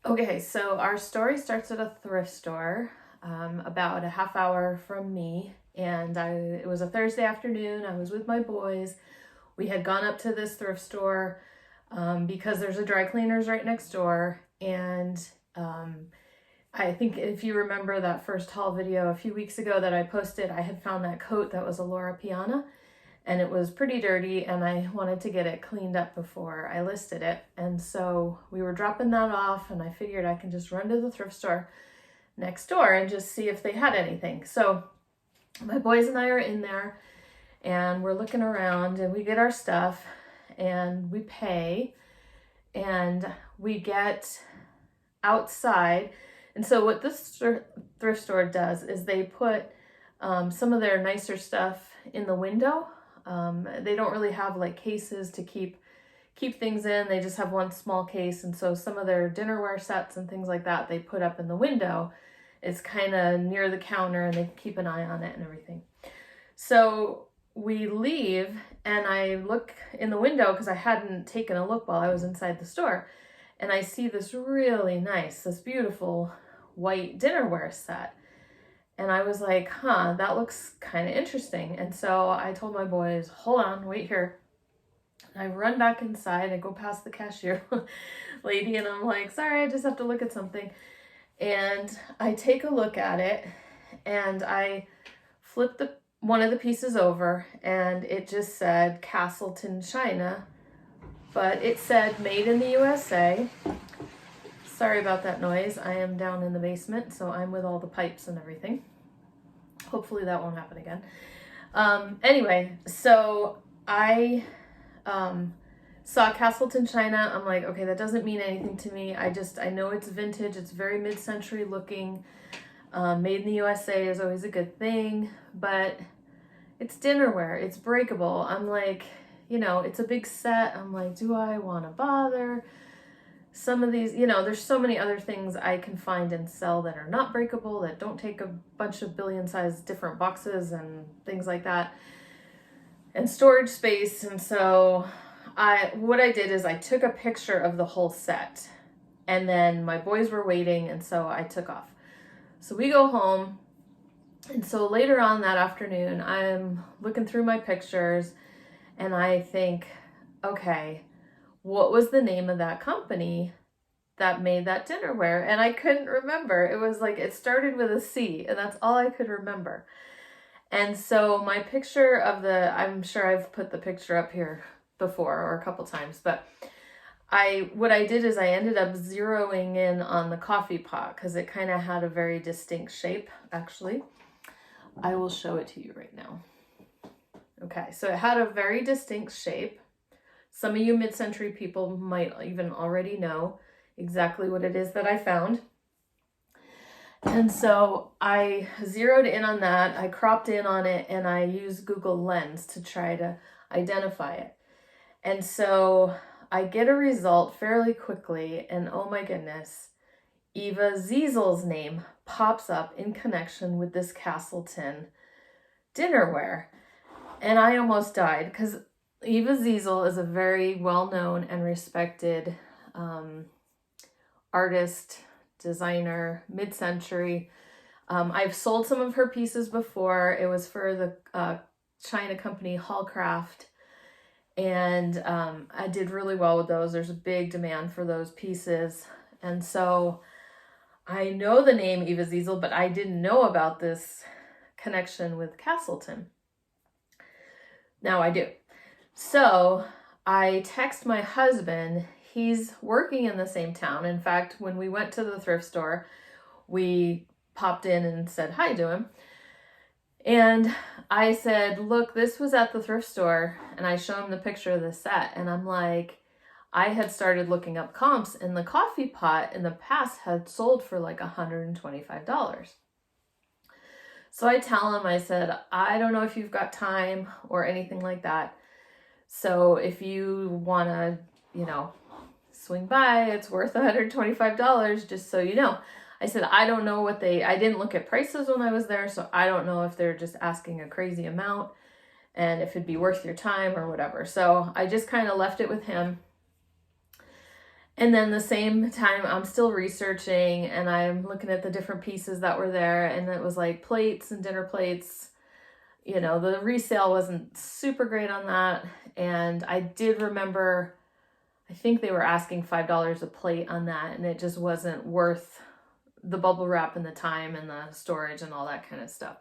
Okay, so our story starts at a thrift store, about a half hour from me, and it was a Thursday afternoon. I was with my boys. We had gone up to this thrift store because there's a dry cleaners right next door, and I think if you remember that first haul video a few weeks ago that I posted, I had found that coat that was a Laura Piana, and it was pretty dirty, and I wanted to get it cleaned up before I listed it. And so we were dropping that off, and I figured I can just run to the thrift store next door and just see if they had anything. So my boys and I are in there, and we're looking around, and we get our stuff, and we pay, and we get outside. And so what this thrift store does is they put some of their nicer stuff in the window. They don't really have like cases to keep things in. They just have one small case, and so some of their dinnerware sets and things like that they put up in the window. It's kind of near the counter, and they can keep an eye on it and everything. So we leave, and I look in the window because I hadn't taken a look while I was inside the store, and I see this really nice, this beautiful white dinnerware set. And I was like, that looks kind of interesting. And so I told my boys, hold on, wait here. And I run back inside. I go past the cashier lady, and I'm like, sorry, I just have to look at something. And I take a look at it, and I flip one of the pieces over, and it just said Castleton, China, but it said made in the USA. Sorry about that noise. I am down in the basement, so I'm with all the pipes and everything. Hopefully that won't happen again. Anyway, so I saw Castleton, China. I'm like, okay, that doesn't mean anything to me. I know it's vintage. It's very mid-century looking. Made in the USA is always a good thing, but it's dinnerware. It's breakable. I'm like, it's a big set. I'm like, do I want to bother? Some of these, there's so many other things I can find and sell that are not breakable, that don't take a bunch of billion-sized different boxes and things like that, and storage space. And so what I did is I took a picture of the whole set, and then my boys were waiting, and so I took off. So we go home, and so later on that afternoon, I'm looking through my pictures, and I think, okay, what was the name of that company that made that dinnerware? And I couldn't remember. It was like, it started with a C, and that's all I could remember. And so my picture of I'm sure I've put the picture up here before or a couple times, but what I did is I ended up zeroing in on the coffee pot because it kind of had a very distinct shape, actually. I will show it to you right now. Okay, so it had a very distinct shape. Some of you mid-century people might even already know exactly what it is that I found. And so I zeroed in on that, I cropped in on it, and I used Google Lens to try to identify it. And so I get a result fairly quickly, and oh my goodness, Eva Ziesel's name pops up in connection with this Castleton dinnerware. And I almost died because Eva Ziesel is a very well-known and respected artist, designer, mid-century. I've sold some of her pieces before. It was for the China company Hallcraft, and I did really well with those. There's a big demand for those pieces, and so I know the name Eva Ziesel, but I didn't know about this connection with Castleton. Now I do. So I text my husband. He's working in the same town. In fact, when we went to the thrift store, we popped in and said hi to him. And I said, look, this was at the thrift store. And I show him the picture of the set. And I'm like, I had started looking up comps, and the coffee pot in the past had sold for like $125. So I tell him, I said, I don't know if you've got time or anything like that. So if you want to, swing by, it's worth $125, just so you know. I said, I don't know I didn't look at prices when I was there, so I don't know if they're just asking a crazy amount and if it'd be worth your time or whatever. So I just kind of left it with him. And then the same time I'm still researching and I'm looking at the different pieces that were there, and it was like plates and dinner plates. You know, the resale wasn't super great on that. And I did remember, I think they were asking $5 a plate on that, and it just wasn't worth the bubble wrap and the time and the storage and all that kind of stuff.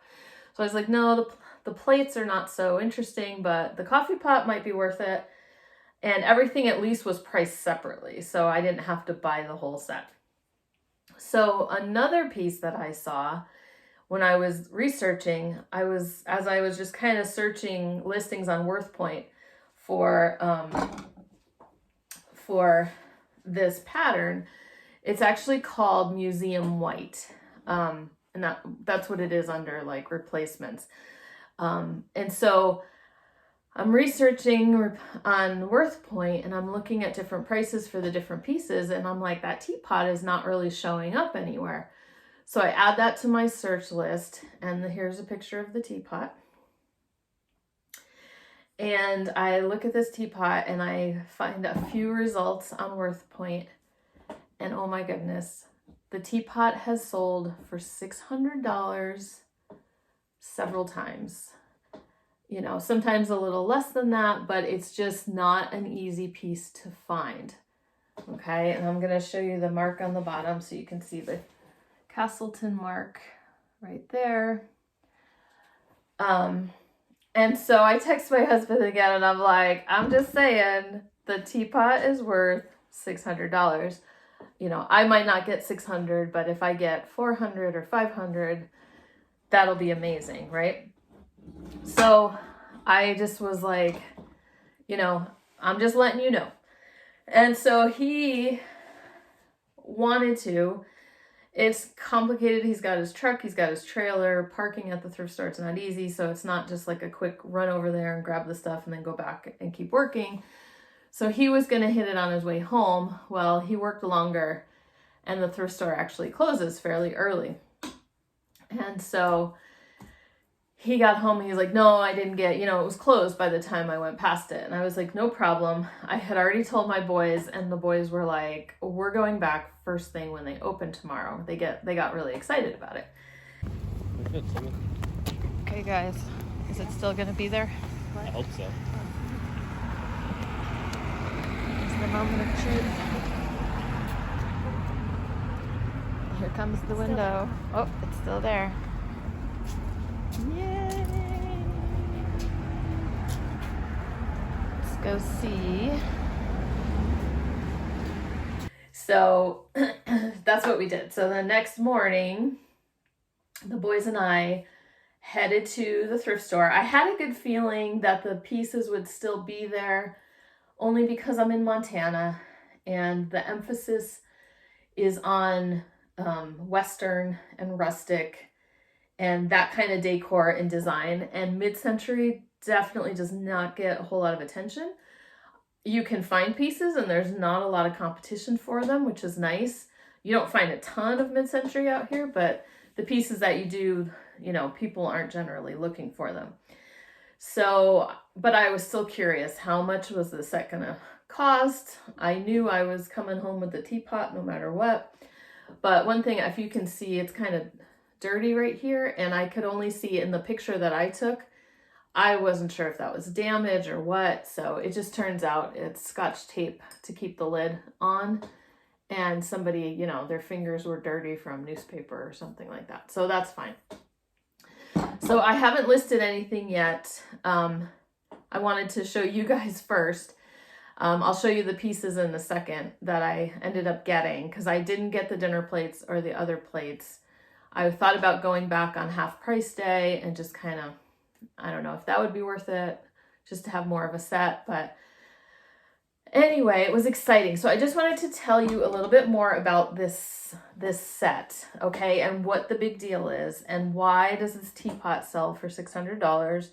So I was like, no, the plates are not so interesting, but the coffee pot might be worth it. And everything at least was priced separately, so I didn't have to buy the whole set. So another piece that I saw when I was researching, as I was just kind of searching listings on WorthPoint for this pattern, it's actually called Museum White. And that's what it is under like replacements. And so I'm researching on WorthPoint and I'm looking at different prices for the different pieces, and I'm like, that teapot is not really showing up anywhere. So I add that to my search list, and here's a picture of the teapot. And I look at this teapot and I find a few results on WorthPoint, and oh my goodness, the teapot has sold for $600 several times. You know, sometimes a little less than that, but it's just not an easy piece to find. Okay, and I'm going to show you the mark on the bottom so you can see the Castleton mark right there. And so I text my husband again and I'm like, I'm just saying the teapot is worth $600. You know, I might not get 600, but if I get 400 or 500, that'll be amazing, right? So I just was like, you know, I'm just letting you know. And so he wanted to. It's complicated. He's got his truck, he's got his trailer. Parking at the thrift store, it's not easy. So it's not just like a quick run over there and grab the stuff and then go back and keep working. So he was going to hit it on his way home. Well, he worked longer and the thrift store actually closes fairly early. And so he got home and he's like, no, I didn't get, you know, it was closed by the time I went past it. And I was like, no problem. I had already told my boys, and the boys were like, we're going back first thing when they open tomorrow. They got really excited about it. Okay, guys, is it still going to be there? I hope so. It's the moment of truth. Here comes the window. Oh, it's still there. Yay! Let's go see. So that's what we did. So the next morning, the boys and I headed to the thrift store. I had a good feeling that the pieces would still be there, only because I'm in Montana and the emphasis is on Western and rustic and that kind of decor and design. And mid-century definitely does not get a whole lot of attention. You can find pieces and there's not a lot of competition for them, which is nice. You don't find a ton of mid-century out here, but the pieces that you do, you know, people aren't generally looking for them. So, but I was still curious, how much was the set gonna cost? I knew I was coming home with the teapot no matter what. But one thing, if you can see, it's kind of dirty right here, and I could only see in the picture that I took. I wasn't sure if that was damage or what, so it just turns out it's Scotch tape to keep the lid on, and somebody, you know, their fingers were dirty from newspaper or something like that, so that's fine. So I haven't listed anything yet. I wanted to show you guys first. I'll show you the pieces in a second that I ended up getting, because I didn't get the dinner plates or the other plates. I thought about going back on half price day and just kind of, I don't know if that would be worth it, just to have more of a set. But anyway, it was exciting. So I just wanted to tell you a little bit more about this set, okay, and what the big deal is, and why does this teapot sell for $600?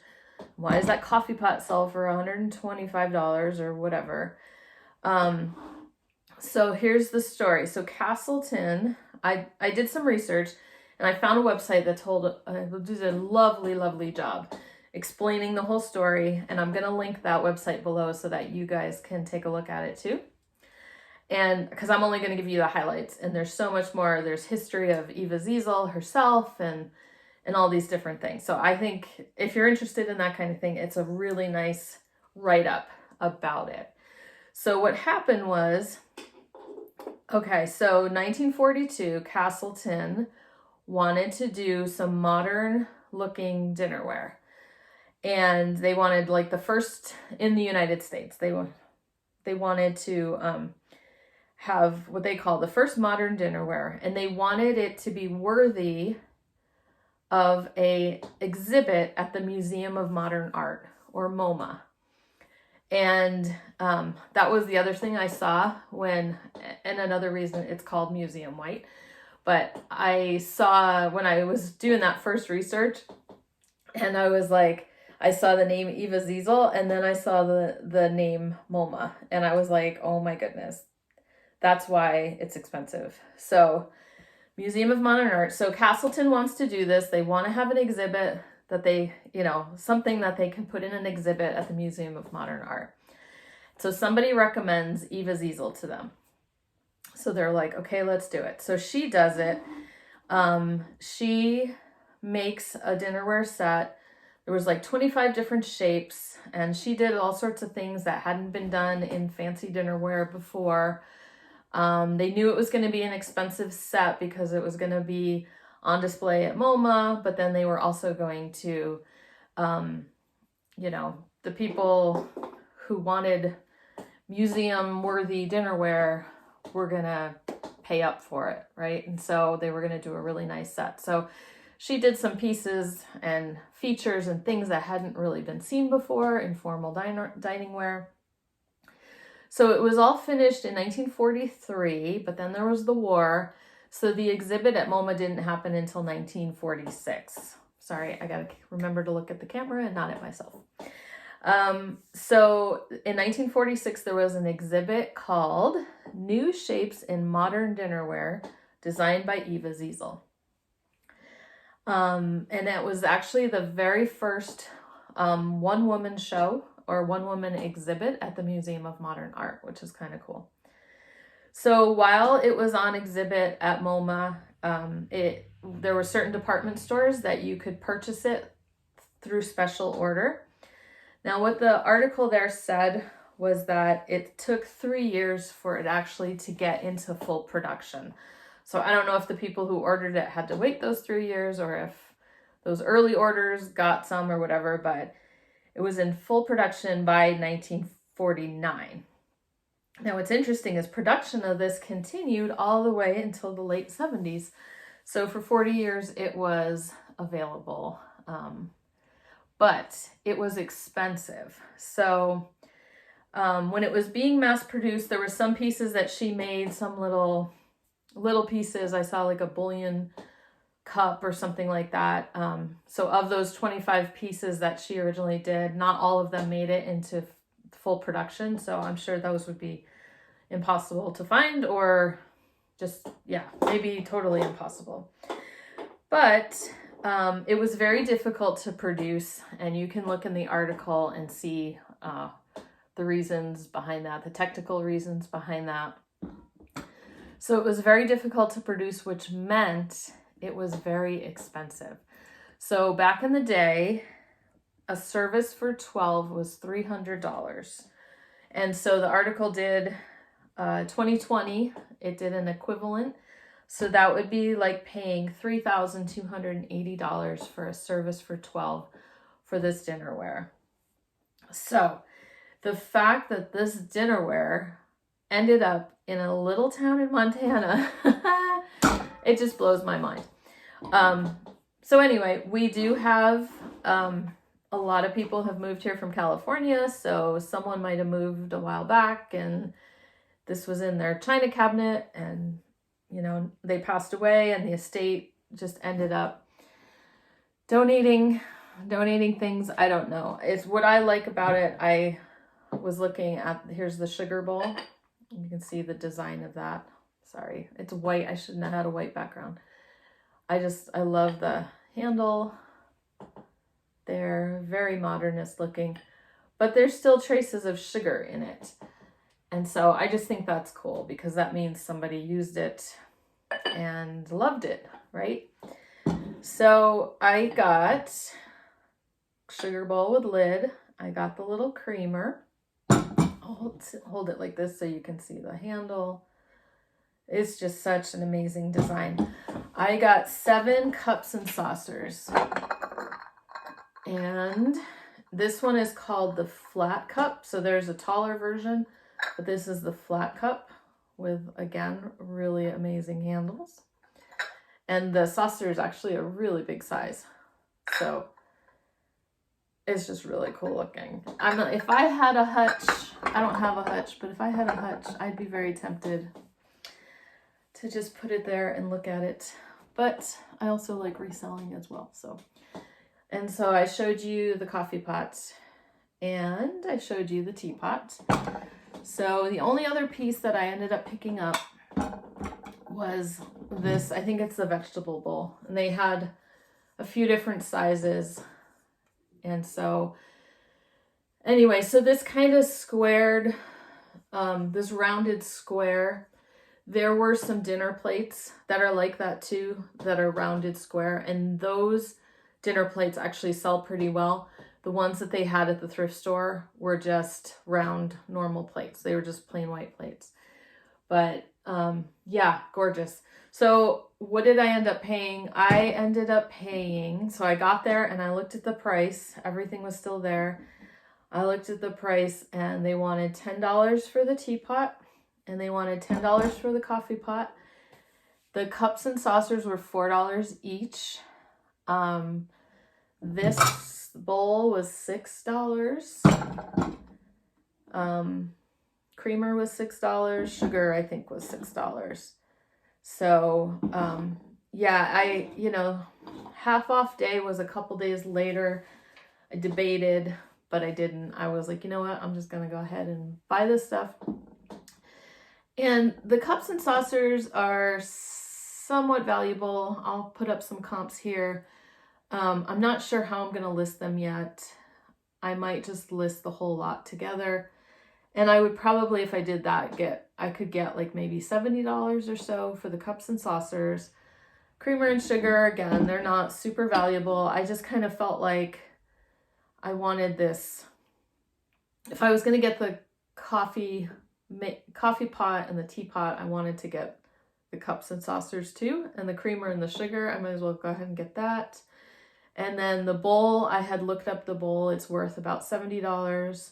Why does that coffee pot sell for $125 or whatever? So here's the story. So Castleton, I did some research and I found a website that did a lovely, lovely job explaining the whole story. And I'm going to link that website below so that you guys can take a look at it too. And because I'm only going to give you the highlights, and there's so much more. There's history of Eva Ziesel herself and all these different things. So I think if you're interested in that kind of thing, it's a really nice write-up about it. So what happened was, okay, so 1942, Castleton wanted to do some modern looking dinnerware. And they wanted, like, the first in the United States. They wanted to have what they call the first modern dinnerware, and they wanted it to be worthy of a exhibit at the Museum of Modern Art, or MoMA. And that was the other thing I saw and another reason it's called Museum White. But I saw when I was doing that first research, and I was like, I saw the name Eva Ziesel, and then I saw the name MoMA, and I was like, oh my goodness, that's why it's expensive. So Museum of Modern Art. So Castleton wants to do this. They want to have an exhibit that they, something that they can put in an exhibit at the Museum of Modern Art. So somebody recommends Eva Ziesel to them. So they're like, okay, let's do it. So she does it. She makes a dinnerware set. There was like 25 different shapes, and she did all sorts of things that hadn't been done in fancy dinnerware before. They knew it was going to be an expensive set because it was going to be on display at MoMA, but then they were also going to, the people who wanted museum-worthy dinnerware were going to pay up for it, right? And so they were going to do a really nice set. So she did some pieces and features and things that hadn't really been seen before in formal dining wear. So it was all finished in 1943, but then there was the war. So the exhibit at MoMA didn't happen until 1946. Sorry, I gotta remember to look at the camera and not at myself. So in 1946, there was an exhibit called New Shapes in Modern Dinnerware, designed by Eva Ziesel. And it was actually the very first one-woman show or one-woman exhibit at the Museum of Modern Art, which is kind of cool. So while it was on exhibit at MoMA, there were certain department stores that you could purchase it through special order. Now, what the article there said was that it took 3 years for it actually to get into full production. So I don't know if the people who ordered it had to wait those 3 years or if those early orders got some or whatever, but it was in full production by 1949. Now, what's interesting is production of this continued all the way until the late 70s. So for 40 years, it was available, but it was expensive. So when it was being mass produced, there were some pieces that she made, some little pieces. I saw like a bouillon cup or something like that. So of those 25 pieces that she originally did, not all of them made it into full production. So I'm sure those would be impossible to find, or just, maybe totally impossible. But it was very difficult to produce, and you can look in the article and see the reasons behind that, the technical reasons behind that. So it was very difficult to produce, which meant it was very expensive. So back in the day, a service for 12 was $300. And so the article did 2020, it did an equivalent. So that would be like paying $3,280 for a service for 12 for this dinnerware. So the fact that this dinnerware ended up in a little town in Montana, it just blows my mind. So anyway, we do have, a lot of people have moved here from California. So someone might have moved a while back and this was in their china cabinet, and, they passed away, and the estate just ended up donating things. I don't know. It's what I like about it. I was looking at, here's the sugar bowl. You can see the design of that. Sorry, it's white. I shouldn't have had a white background. I love the handle. They're very modernist looking, but there's still traces of sugar in it. And so I just think that's cool because that means somebody used it and loved it, right? So I got sugar bowl with lid. I got the little creamer. I'll hold it like this so you can see the handle. It's just such an amazing design. I got 7 cups and saucers. And this one is called the flat cup. So there's a taller version, but this is the flat cup with, again, really amazing handles. And the saucer is actually a really big size. So it's just really cool looking. If I had a hutch, I don't have a hutch, but if I had a hutch, I'd be very tempted to just put it there and look at it. But I also like reselling as well. So I showed you the coffee pot and I showed you the teapot. So the only other piece that I ended up picking up was this. I think it's the vegetable bowl, and they had a few different sizes. And so anyway, so this kind of squared, this rounded square, there were some dinner plates that are like that too, that are rounded square, and those dinner plates actually sell pretty well. The ones that they had at the thrift store were just round, normal plates. They were just plain white plates. But yeah, gorgeous. So what did I end up paying? I ended up paying, so I got there and I looked at the price. Everything was still there. I looked at the price and they wanted $10 for the teapot and they wanted $10 for the coffee pot. The cups and saucers were $4 each. This bowl was $6. Creamer was $6. Sugar, I think, was $6. So, yeah, half off day was a couple days later. I debated, but I didn't. I was like, you know what? I'm just going to go ahead and buy this stuff. And the cups and saucers are somewhat valuable. I'll put up some comps here. I'm not sure how I'm going to list them yet. I might just list the whole lot together. And I would probably, if I did that, I could get like maybe $70 or so for the cups and saucers. Creamer and sugar, again, they're not super valuable. I just kind of felt like I wanted this. If I was going to get the coffee pot and the teapot, I wanted to get the cups and saucers too. And the creamer and the sugar, I might as well go ahead and get that. And then the bowl, I had looked up the bowl. It's worth about $70.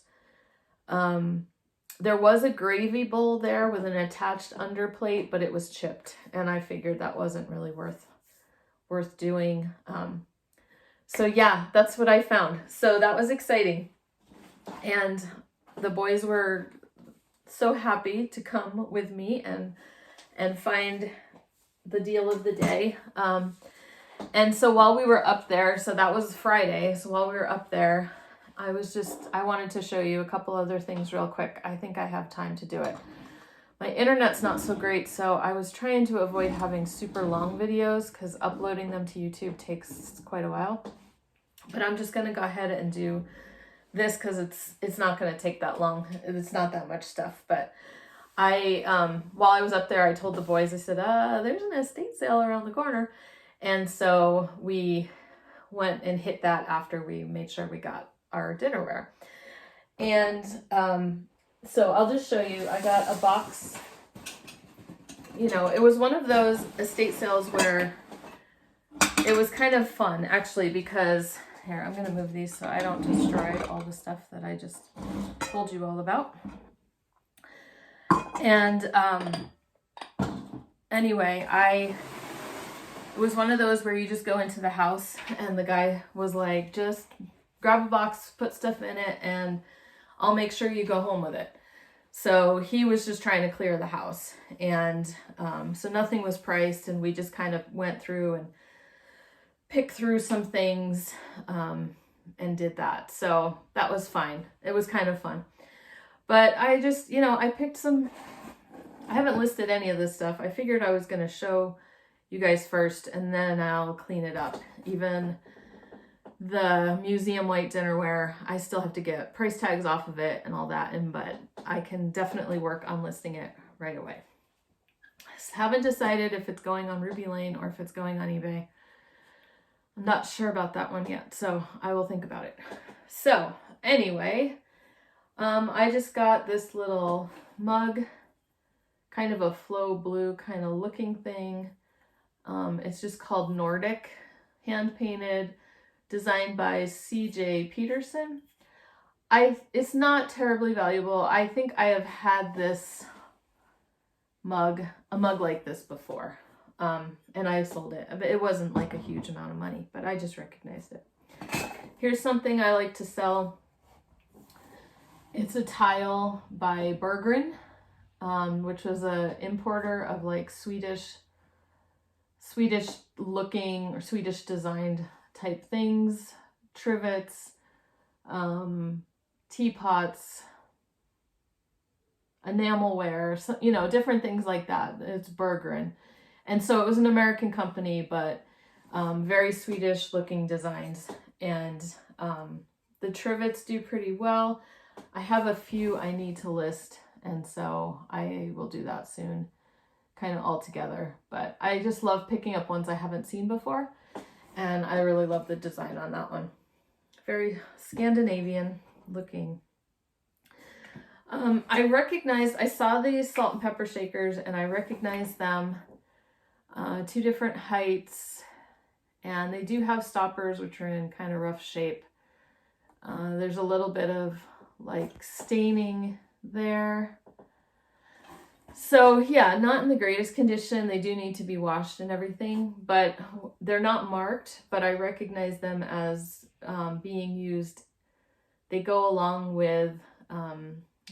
There was a gravy bowl there with an attached underplate, but it was chipped. And I figured that wasn't really worth doing. So yeah, that's what I found. So that was exciting. And the boys were so happy to come with me and find the deal of the day. And so while we were up there, so that was Friday. So while we were up there, I wanted to show you a couple other things real quick. I think I have time to do it. My internet's not so great, so I was trying to avoid having super long videos because uploading them to YouTube takes quite a while. But I'm just going to go ahead and do this because it's not going to take that long. It's not that much stuff. But while I was up there, I told the boys, I said, there's an estate sale around the corner. And so we went and hit that after we made sure we got our dinnerware. And so I'll just show you. I got a box. It was one of those estate sales where it was kind of fun, actually, because here, I'm going to move these so I don't destroy all the stuff that I just told you all about. And anyway, it was one of those where you just go into the house and the guy was like, just grab a box, put stuff in it, and I'll make sure you go home with it. So he was just trying to clear the house. And so nothing was priced, and we just kind of went through and picked through some things and did that. So that was fine. It was kind of fun. But I just, I picked some, I haven't listed any of this stuff. I figured I was going to show you guys first and then I'll clean it up. Even the museum white dinnerware, I still have to get price tags off of it and all that, but I can definitely work on listing it right away. I haven't decided if it's going on Ruby Lane or if it's going on eBay. I'm not sure about that one yet, so I will think about it. So anyway, I just got this little mug, kind of a flow blue kind of looking thing. It's just called Nordic, hand painted, designed by CJ Peterson. It's not terribly valuable. I think I have had this mug, a mug like this before. And I sold it. It wasn't like a huge amount of money, but I just recognized it. Here's something I like to sell. It's a tile by Berggren, which was an importer of like Swedish looking or Swedish designed type things, trivets, teapots, enamelware, so, you know, different things like that. It's Berggren. And so it was an American company, but very Swedish looking designs. And the trivets do pretty well. I have a few I need to list, and so I will do that soon, kind of all together. But I just love picking up ones I haven't seen before, and I really love the design on that one. Very Scandinavian looking. I saw these salt and pepper shakers, and I recognized them. 2 different heights, and they do have stoppers, which are in kind of rough shape. There's a little bit of like staining there. So yeah, not in the greatest condition. They do need to be washed and everything, but they're not marked, but I recognize them as being used. They go along with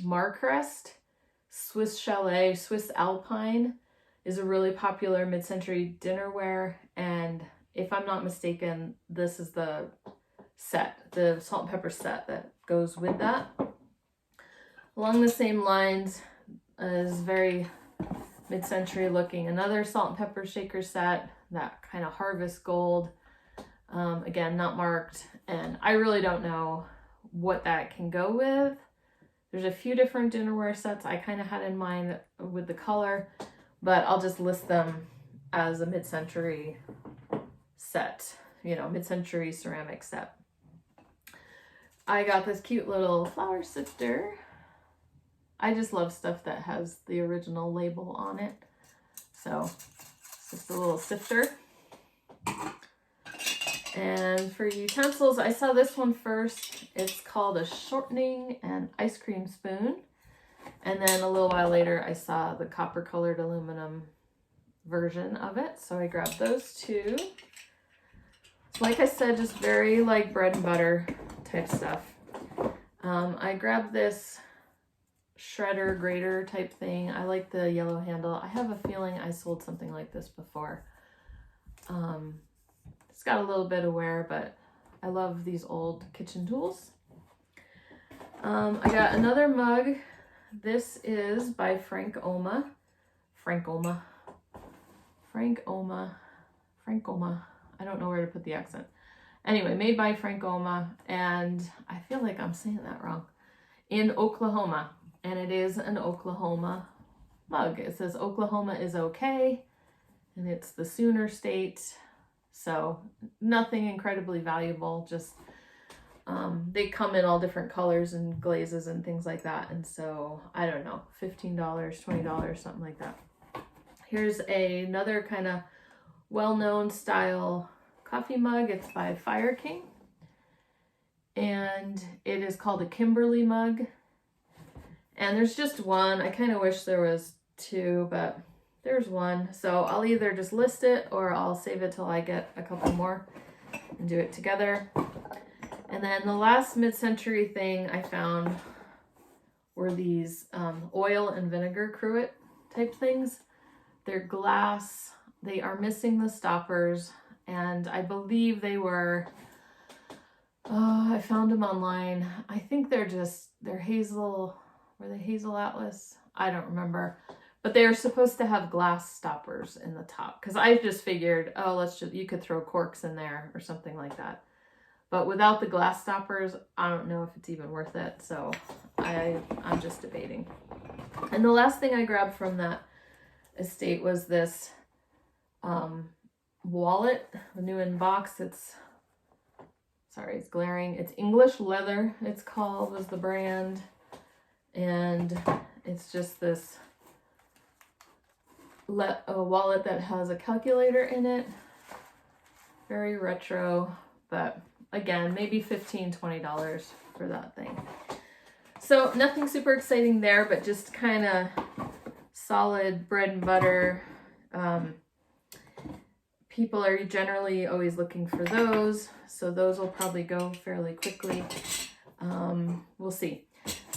Marcrest, Swiss Chalet, Swiss Alpine is a really popular mid-century dinnerware, and if I'm not mistaken, this is the set, the salt and pepper set that goes with that. Along the same lines is very mid-century looking, another salt and pepper shaker set, that kind of harvest gold, again, not marked, and I really don't know what that can go with. There's a few different dinnerware sets I kind of had in mind with the color, but I'll just list them as a mid-century set, you know, mid-century ceramic set. I got this cute little flour sifter. I just love stuff that has the original label on it. So it's just a little sifter. And for utensils, I saw this one first. It's called a shortening and ice cream spoon. And then a little while later, I saw the copper colored aluminum version of it. So I grabbed those 2. So like I said, just very like bread and butter type stuff. I grabbed this shredder grater type thing. I like the yellow handle. I have a feeling I sold something like this before. It's got a little bit of wear, but I love these old kitchen tools. I got another mug. This is by Frank Oma. I don't know where to put the accent. Anyway, made by Frank Oma, and I feel like I'm saying that wrong. In Oklahoma, and it is an Oklahoma mug. It says Oklahoma is okay, and it's the Sooner State, so nothing incredibly valuable, just they come in all different colors and glazes and things like that, and so I don't know, $15, $20, something like that. Here's another kind of well-known style coffee mug. It's by Fire King, and it is called a Kimberly mug, and there's just one. I kind of wish there was 2, but there's one, so I'll either just list it or I'll save it till I get a couple more and do it together. And then the last mid-century thing I found were these oil and vinegar cruet type things. They're glass. They are missing the stoppers, and I believe they were, I found them online. I think they're hazel, were they hazel Atlas? I don't remember. But they are supposed to have glass stoppers in the top, because I just figured, oh, you could throw corks in there or something like that. But without the glass stoppers, I don't know if it's even worth it. So I'm just debating. And the last thing I grabbed from that estate was this wallet, the new in box. It's glaring. It's English leather, it's called, was the brand. And it's just this a wallet that has a calculator in it. Very retro, but again, maybe $15-20 for that thing. So nothing super exciting there, but just kind of solid bread and butter. People are generally always looking for those, so those will probably go fairly quickly. We'll see.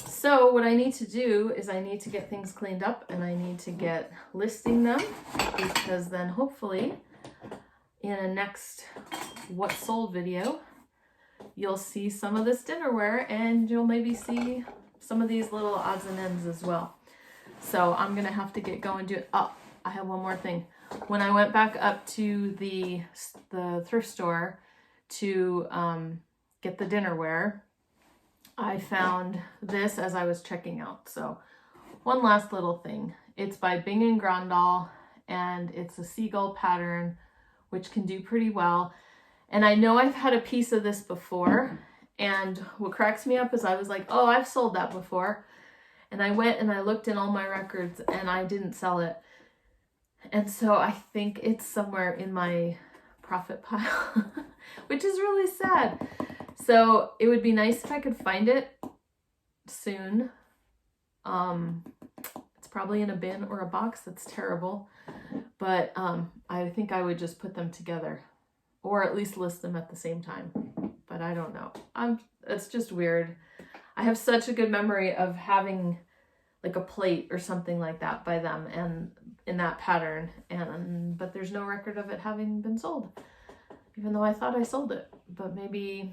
So what I need to do is I need to get things cleaned up, and I need to get listing them, because then hopefully in a next what sold video, you'll see some of this dinnerware, and you'll maybe see some of these little odds and ends as well. So I'm gonna have to get going. Oh, I have one more thing. When I went back up to the thrift store to get the dinnerware, I found this as I was checking out. So one last little thing. It's by Bing & Grandal, and it's a seagull pattern, which can do pretty well. And I know I've had a piece of this before, and what cracks me up is I was like, oh, I've sold that before. And I went and I looked in all my records, and I didn't sell it. And so I think it's somewhere in my profit pile, which is really sad. So it would be nice if I could find it soon. It's probably in a bin or a box. That's terrible. But I think I would just put them together, or at least list them at the same time. But I don't know. It's just weird. I have such a good memory of having like a plate or something like that by them and in that pattern, but there's no record of it having been sold, even though I thought I sold it. But maybe,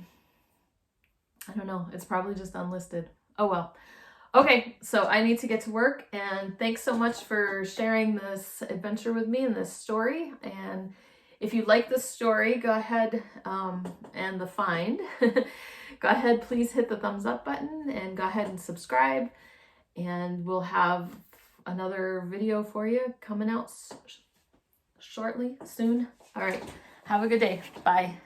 I don't know, it's probably just unlisted. Oh well. Okay, so I need to get to work, and thanks so much for sharing this adventure with me and this story. And if you like this story, go ahead and the find, go ahead, please hit the thumbs up button and go ahead and subscribe, and we'll have another video for you coming out shortly, soon. All right, have a good day. Bye.